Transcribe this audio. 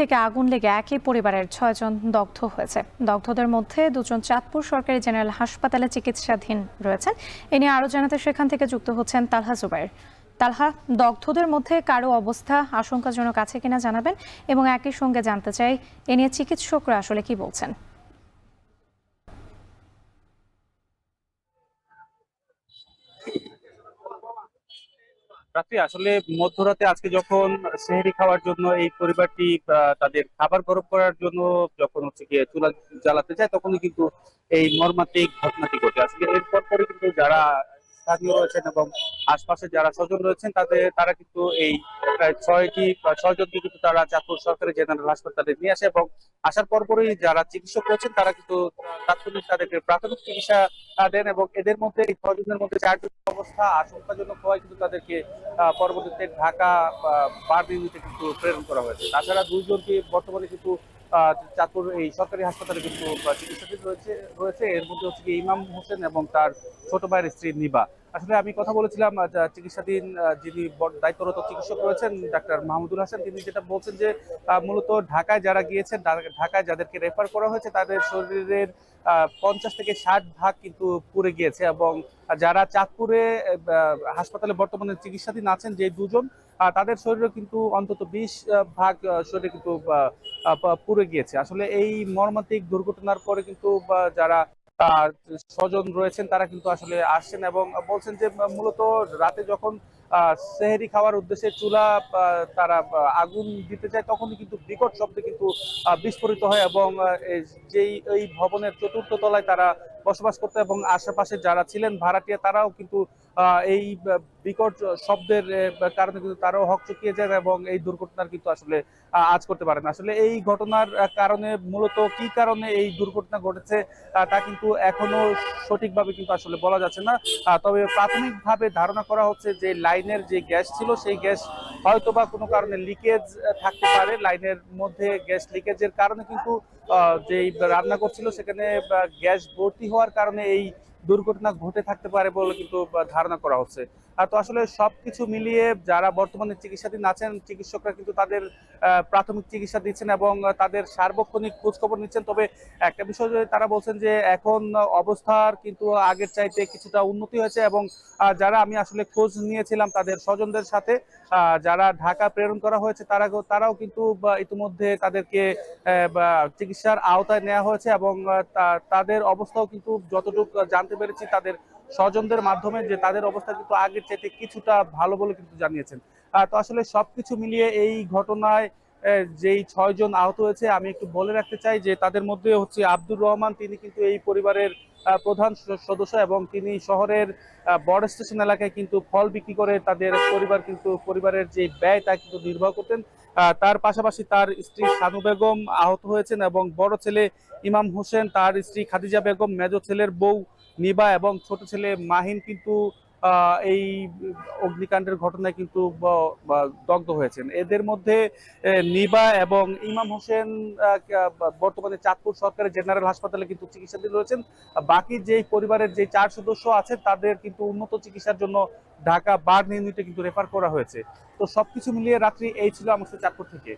থেকে আগুন লেগে একই পরিবারের ৬ জন দগ্ধ হয়েছে। দগ্ধদের মধ্যে ২ জন চাঁদপুর সরকারি জেনারেল হাসপাতালে চিকিৎসাধীন রয়েছেন। এ নিয়ে আরো জানাতে সেখান থেকে যুক্ত হচ্ছেন তালহা জুবায়ের। তালহা, দগ্ধদের মধ্যে কারো অবস্থা আশঙ্কাজনক আছে কিনা জানাবেন, এবং একই সঙ্গে জানতে চাই এ নিয়ে চিকিৎসকরা আসলে কি বলছেন। রাত্রি আসলে মধ্যরাতে আজকে যখন সেহরি খাওয়ার জন্য এই পরিবারটি তাদের খাবার গরম করার জন্য যখন হচ্ছে গিয়ে চুলা জ্বালাতে যায় তখনই কিন্তু এই মর্মান্তিক ঘটনাটি ঘটে। আসলে এরপর পরে কিন্তু যারা স্থানীয় রয়েছেন এবং আশপাশে যারা স্বজন রয়েছেন তারা কিন্তু এই প্রায় ছয়জনকে কিন্তু তারা চাঁদপুর সরকারি জেনারেল হাসপাতালে নিয়ে আসে এবং আসার পরপরই যারা চিকিৎসক রয়েছেন তারা কিন্তু তাৎক্ষণিক তাদেরকে প্রাথমিক চিকিৎসা দেন এবং এদের মধ্যে এই ছয়জনের মধ্যে চারজনের অবস্থা আশঙ্কাজনক হওয়ায় কিন্তু তাদেরকে পরবর্তীতে ঢাকা বারবিউতে কিন্তু প্রেরণ করা হয়েছে। তাছাড়া দুইজনকে বর্তমানে কিন্তু চাঁদপুর এই সরকারি হাসপাতালে কিন্তু চিকিৎসাধীন রয়েছে। এর মধ্যে হচ্ছে কি ইমাম হোসেন এবং তার ছোট ভাইয়ের স্ত্রী নিবা। আসলে আমি কথা বলেছিলাম চিকিৎসাধীন যিনি দায়িত্বরত চিকিৎসক রয়েছেন ডাক্তার মাহমুদুল হাসান, তিনি যেটা বলছেন যে মূলত ঢাকায় যারা গিয়েছেন, ঢাকায় যাদেরকে রেফার করা হয়েছে তাদের শরীরের 50 থেকে 60 ভাগ কিন্তু পুড়ে গিয়েছে এবং যারা চাঁদপুরে হাসপাতালে বর্তমানে চিকিৎসাধীন আছেন যে দুজন, তাদের শরীরে কিন্তু অন্তত 20 ভাগ শরীরে কিন্তু পুড়ে গিয়েছে। আসলে এই মর্মান্তিক দুর্ঘটনার পরে কিন্তু যারা আহ, স্বজন রয়েছেন তারা কিন্তু আসলে আসছেন এবং বলছেন যে মূলত রাতে যখন সেহেরি খাওয়ার উদ্দেশ্যে চুলা তারা আগুন দিতে যায় তখনই কিন্তু বিকট শব্দে কিন্তু বিস্ফোরিত হয় এবং যেই এই ভবনের চতুর্থ তলায় তারা বসবাস করতো এবং আশেপাশে যারা ছিলেন ভাড়াটিয়া তারাও কিন্তু এই বিকট শব্দের কারণে কিন্তু তারাও হকচকিয়ে যায় এবং এই দুর্ঘটনার কিন্তু আসলে আজ করতে পারে না। আসলে এই ঘটনার কারণে মূলত কি কারণে এই দুর্ঘটনা ঘটেছে তা কিন্তু এখনো সঠিকভাবে কিন্তু আসলে বলা যাচ্ছে না। তবে প্রাথমিকভাবে ধারণা করা হচ্ছে যে লাইনের যে গ্যাস ছিল সেই গ্যাস হয়তোবা কোনো কারণে লিকেজ থাকতে পারে। লাইনের মধ্যে গ্যাস লিকেজের কারণে কিন্তু যেই রান্না করছিল সেখানে গ্যাস ভর্তি হওয়ার কারণে এই দুর্ঘটনা ঘটে থাকতে পারে বলে কিন্তু ধারণা করা হচ্ছে। তো আসলে সবকিছু মিলিয়ে যারা বর্তমানে চিকিৎসাধীন আছেন চিকিৎসকরা কিন্তু তাদের প্রাথমিক চিকিৎসা দিচ্ছেন এবং তাদের সার্বক্ষণিক খোঁজ খবর নিচ্ছেন। তবে একটা বিষয় যে তারা বলছেন যে এখন অবস্থার কিন্তু আগের চাইতে কিছুটা উন্নতি হয়েছে এবং যারা আমি আসলে খোঁজ নিয়েছিলাম তাদের স্বজনদের সাথে যারা ঢাকা প্রেরণ করা হয়েছে তারাও কিন্তু ইতিমধ্যে তাদেরকে চিকিৎসার আওতায় নেওয়া হয়েছে এবং তাদের অবস্থাও কিন্তু যতটুকু জানতে পেরেছি তাদের স্বজনদের মাধ্যমে যে তাদের অবস্থা কিন্তু আগের চাইতে কিছুটা ভালো বলে কিন্তু জানিয়েছেন। তো আসলে সবকিছু মিলিয়ে এই ঘটনায় যেই 6 জন আহত হয়েছে আমি একটু বলে রাখতে চাই যে তাদের মধ্যে হচ্ছে আব্দুর রহমান, তিনি কিন্তু এই পরিবারের প্রধান সদস্য এবং তিনি শহরের বড় স্টেশন এলাকায় কিন্তু ফল বিক্রি করে তাদের পরিবারের যে ব্যয় তা কিন্তু নির্বাহ করতেন। তার পাশাপাশি তার স্ত্রী শানু বেগম আহত হয়েছেন এবং বড় ছেলে ইমাম হোসেন, তার স্ত্রী খাদিজা বেগম, মেজো ছেলের বউ নিবা এবং ছোট ছেলে মাহিন কিন্তু এই অগ্নিকাণ্ডের ঘটনায় কিন্তু দগ্ধ হয়েছেন। এদের মধ্যে নিবা এবং ইমাম হোসেন বর্তমানে চাঁদপুর সরকারি জেনারেল হাসপাতালে কিন্তু চিকিৎসাধীন রয়েছেন। বাকি যে পরিবারের যে 4 সদস্য আছে তাদের কিন্তু উন্নত চিকিৎসার জন্য ঢাকা বার্ন ইউনিটে কিন্তু রেফার করা হয়েছে। তো সবকিছু মিলিয়ে রাত্রি এই ছিল আমার চাঁদপুর থেকে।